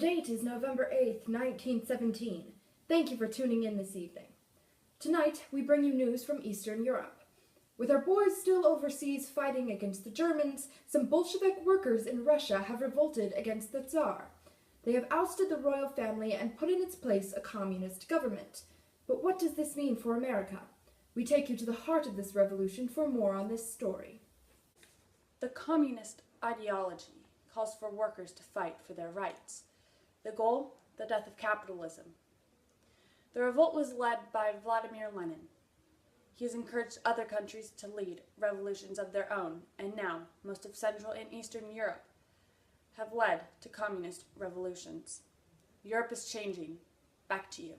date is November 8th, 1917. Thank you for tuning in this evening. Tonight, we bring you news from Eastern Europe. With our boys still overseas fighting against the Germans, some Bolshevik workers in Russia have revolted against the Tsar. They have ousted the royal family and put in its place a communist government. But what does this mean for America? We take you to the heart of this revolution for more on this story. The communist ideology calls for workers to fight for their rights. The goal, the death of capitalism. The revolt was led by Vladimir Lenin. He has encouraged other countries to lead revolutions of their own, and now most of Central and Eastern Europe have led to communist revolutions. Europe is changing. Back to you.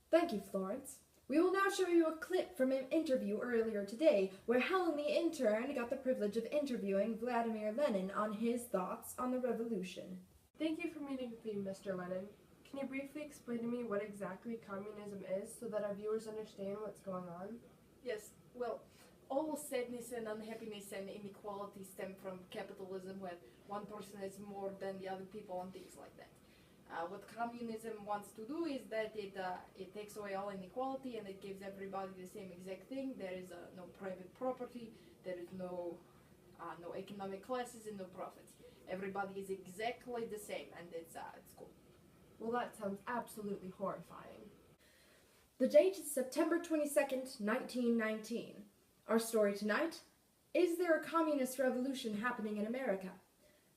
Thank you, Florence. We will now show you a clip from an interview earlier today where Helen the intern got the privilege of interviewing Vladimir Lenin on his thoughts on the revolution. Thank you for meeting with me, Mr. Lenin. Can you briefly explain to me what exactly communism is so that our viewers understand what's going on? Yes, well, all sadness and unhappiness and inequality stem from capitalism, where one person is more than the other people and things like that. What communism wants to do is that it takes away all inequality and it gives everybody the same exact thing. There is no private property, there is no economic classes and no profits. Everybody is exactly the same, and it's cool. Well, that sounds absolutely horrifying. The date is September 22nd, 1919. Our story tonight: is there a communist revolution happening in America?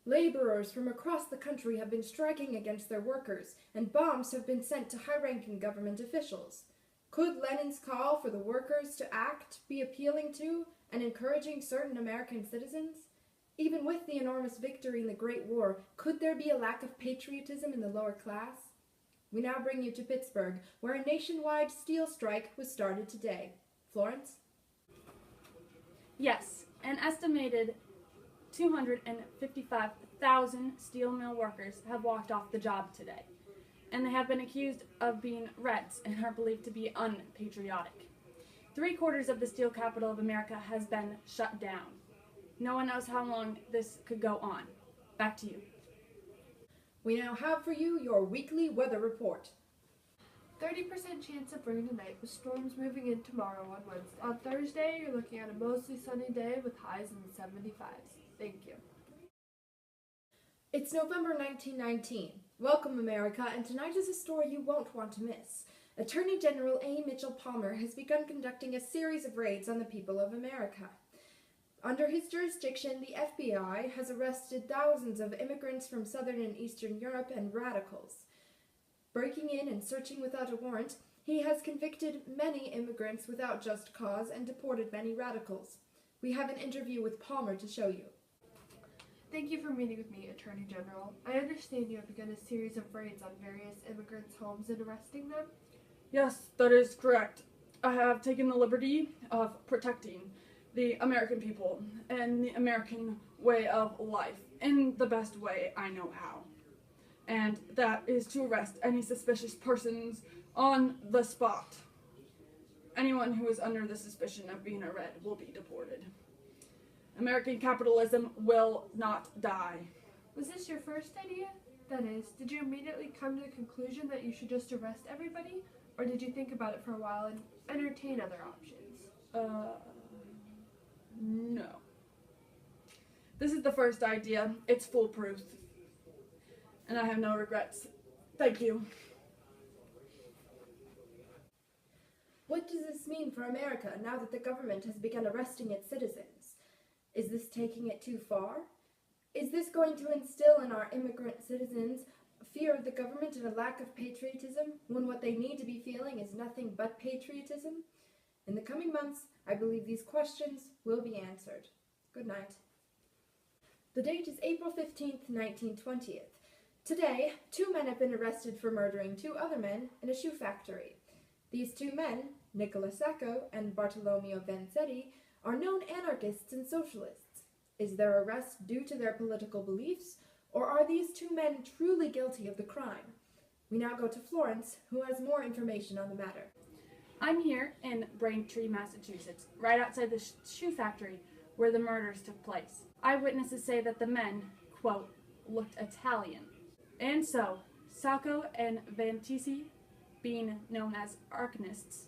Laborers from across the country have been striking against their workers, and bombs have been sent to high-ranking government officials. Could Lenin's call for the workers to act be appealing to and encouraging certain American citizens? Even with the enormous victory in the Great War, could there be a lack of patriotism in the lower class? We now bring you to Pittsburgh, where a nationwide steel strike was started today. Florence? Yes, an estimated 255,000 steel mill workers have walked off the job today, and they have been accused of being Reds and are believed to be unpatriotic. 3/4 of the steel capital of America has been shut down. No one knows how long this could go on. Back to you. We now have for you your weekly weather report. 30% chance of rain tonight with storms moving in tomorrow on Wednesday. On Thursday, you're looking at a mostly sunny day with highs in the 75s. Thank you. It's November 1919. Welcome, America, and tonight is a story you won't want to miss. Attorney General A. Mitchell Palmer has begun conducting a series of raids on the people of America. Under his jurisdiction, the FBI has arrested thousands of immigrants from Southern and Eastern Europe and radicals. Breaking in and searching without a warrant, he has convicted many immigrants without just cause and deported many radicals. We have an interview with Palmer to show you. Thank you for meeting with me, Attorney General. I understand you have begun a series of raids on various immigrants' homes and arresting them. Yes, that is correct. I have taken the liberty of protecting the American people and the American way of life in the best way I know how. And that is to arrest any suspicious persons on the spot. Anyone who is under the suspicion of being a Red will be deported. American capitalism will not die. Was this your first idea? That is, did you immediately come to the conclusion that you should just arrest everybody? Or did you think about it for a while and entertain other options? No. This is the first idea. It's foolproof. And I have no regrets. Thank you. What does this mean for America now that the government has begun arresting its citizens? Is this taking it too far? Is this going to instill in our immigrant citizens a fear of the government and a lack of patriotism, when what they need to be feeling is nothing but patriotism? In the coming months, I believe these questions will be answered. Good night. The date is April 15th, 1920. Today, 2 men have been arrested for murdering 2 other men in a shoe factory. These 2 men, Nicola Sacco and Bartolomeo Vanzetti, are known anarchists and socialists. Is their arrest due to their political beliefs, or are these 2 men truly guilty of the crime? We now go to Florence, who has more information on the matter. I'm here in Braintree, Massachusetts, right outside the shoe factory where the murders took place. Eyewitnesses say that the men, quote, looked Italian. And so, Sacco and Van Tisi, being known as Arcanists,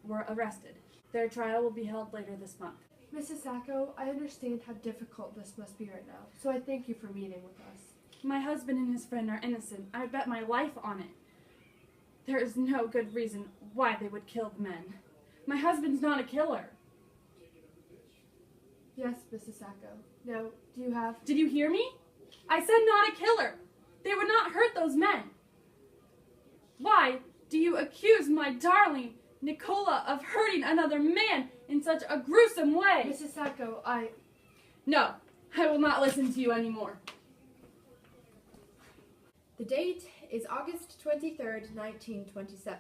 were arrested. Their trial will be held later this month. Mrs. Sacco, I understand how difficult this must be right now, so I thank you for meeting with us. My husband and his friend are innocent. I bet my life on it. There is no good reason why they would kill the men. My husband's not a killer. Yes, Mrs. Sacco. Now, do you have... Did you hear me? I said not a killer. They would not hurt those men. Why do you accuse my darling Nicola of hurting another man in such a gruesome way? Mrs. Sacco, No, I will not listen to you anymore. The date is August 23rd, 1927.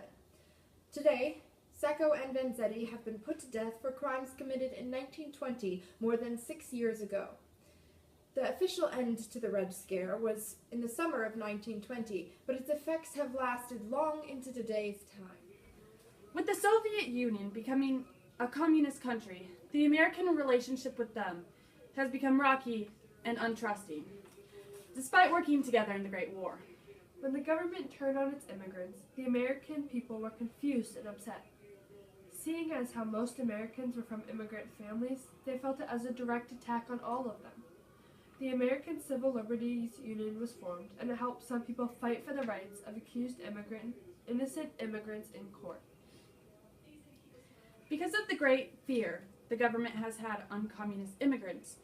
Today, Sacco and Vanzetti have been put to death for crimes committed in 1920, more than 6 years ago. The official end to the Red Scare was in the summer of 1920, but its effects have lasted long into today's time. With the Soviet Union becoming a communist country, the American relationship with them has become rocky and untrusting, despite working together in the Great War. when the government turned on its immigrants, the American people were confused and upset. Seeing as how most Americans were from immigrant families, they felt it as a direct attack on all of them. The American Civil Liberties Union was formed, and it helped some people fight for the rights of accused innocent immigrants in court. Because of the great fear the government has had on communist immigrants,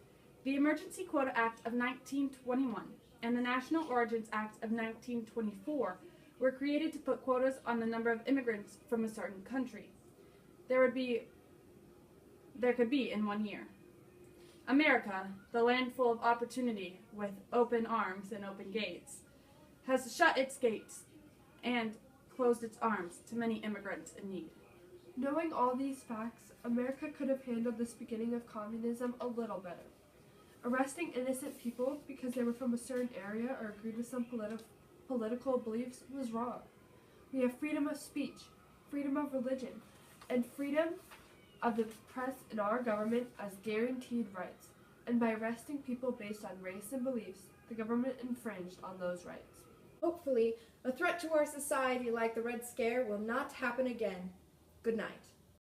the Emergency Quota Act of 1921 and the National Origins Act of 1924 were created to put quotas on the number of immigrants from a certain country there could be in 1 year. America, the land full of opportunity with open arms and open gates, has shut its gates and closed its arms to many immigrants in need. Knowing all these facts, America could have handled this beginning of communism a little better. Arresting innocent people because they were from a certain area or agreed with some political beliefs was wrong. We have freedom of speech, freedom of religion, and freedom of the press in our government as guaranteed rights. And by arresting people based on race and beliefs, the government infringed on those rights. Hopefully, a threat to our society like the Red Scare will not happen again. Good night.